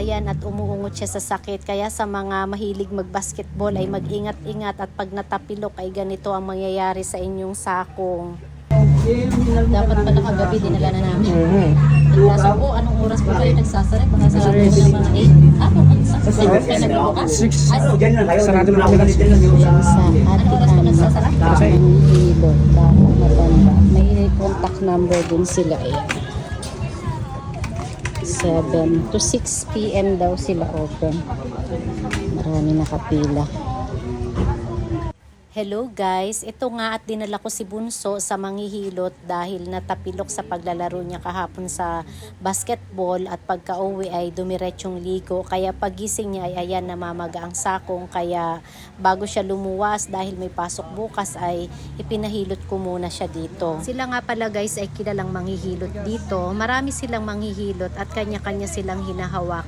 ayan at umuungot siya sa sakit. Kaya sa mga mahilig mag-basketball ay mag-ingat-ingat at pag natapilok ay ganito ang mangyayari sa inyong sakong. Dapat pala kagabi dinala na namin. Kaso po, anong oras po kayo nagsasara? Baka sarado na mga 8. Ako, kaya nagbukas? 6. Sarado na kami Sa Anong oras po nagsasara? Hilot, matanda. May contact number din sila eh. 7 to 6 p.m. daw sila open. Marami nakapila. Hello guys, ito nga at dinala ko si Bunso sa Manghihilot dahil natapilok sa paglalaro niya kahapon sa basketball at pagka-uwi ay dumiretsong ligo. Kaya pagising niya ay ayan namamaga ang sakong, kaya bago siya lumuwas dahil may pasok bukas ay ipinahilot ko muna siya dito. Sila nga pala guys ay kilalang manghihilot dito. Marami silang manghihilot at kanya-kanya silang hinahawakan.